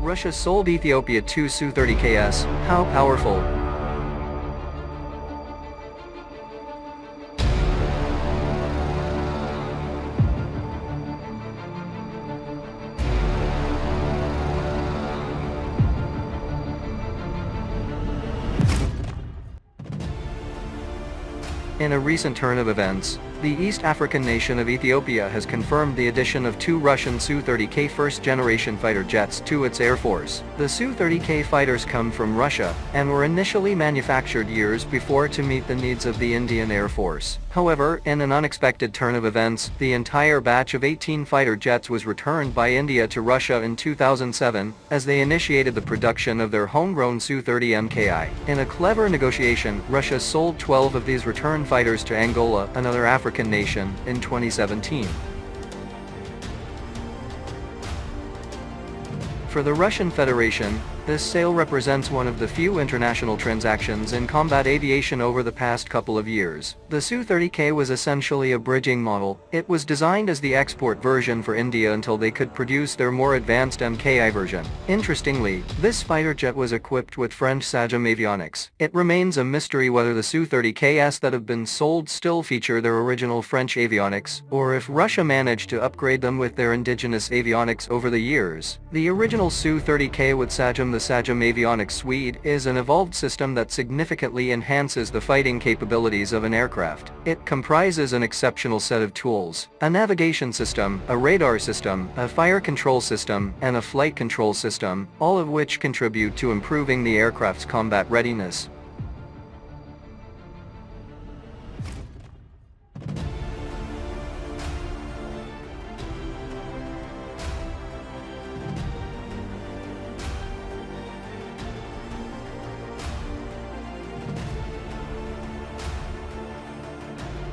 Russia sold Ethiopia 2 Su-30Ks, how powerful? In a recent turn of events, the East African nation of Ethiopia has confirmed the addition of 2 Russian Su-30K first-generation fighter jets to its air force. The Su-30K fighters come from Russia, and were initially manufactured years before to meet the needs of the Indian Air Force. However, in an unexpected turn of events, the entire batch of 18 fighter jets was returned by India to Russia in 2007, as they initiated the production of their homegrown Su-30Mki. In a clever negotiation, Russia sold 12 of these return fighters to Angola, another African nation, in 2017. For the Russian Federation, this sale represents one of the few international transactions in combat aviation over the past couple of years. The Su-30K was essentially a bridging model. It was designed as the export version for India until they could produce their more advanced Mki version. Interestingly, this fighter jet was equipped with French SAGEM avionics. It remains a mystery whether the Su-30Ks that have been sold still feature their original French avionics, or if Russia managed to upgrade them with their indigenous avionics over the years. The original Su-30K with SAGEM, the SAGEM avionics suite, is an evolved system that significantly enhances the fighting capabilities of an aircraft. It comprises an exceptional set of tools: a navigation system, a radar system, a fire control system, and a flight control system, all of which contribute to improving the aircraft's combat readiness.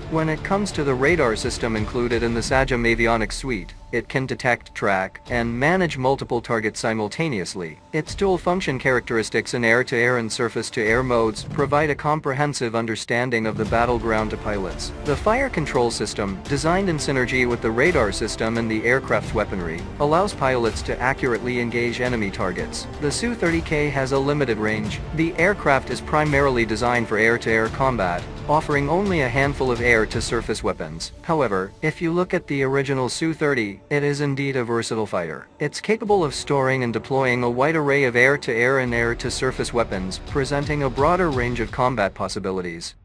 When it comes to the radar system included in the SAGEM avionics suite, it can detect, track, and manage multiple targets simultaneously. Its dual-function characteristics in air-to-air and surface-to-air modes provide a comprehensive understanding of the battleground to pilots. The fire control system, designed in synergy with the radar system and the aircraft's weaponry, allows pilots to accurately engage enemy targets. The Su-30K has a limited range. The aircraft is primarily designed for air-to-air combat, offering only a handful of air-to-surface weapons. However, if you look at the original Su-30, it is indeed a versatile fighter. It's capable of storing and deploying a wide array of air-to-air and air-to-surface weapons, presenting a broader range of combat possibilities.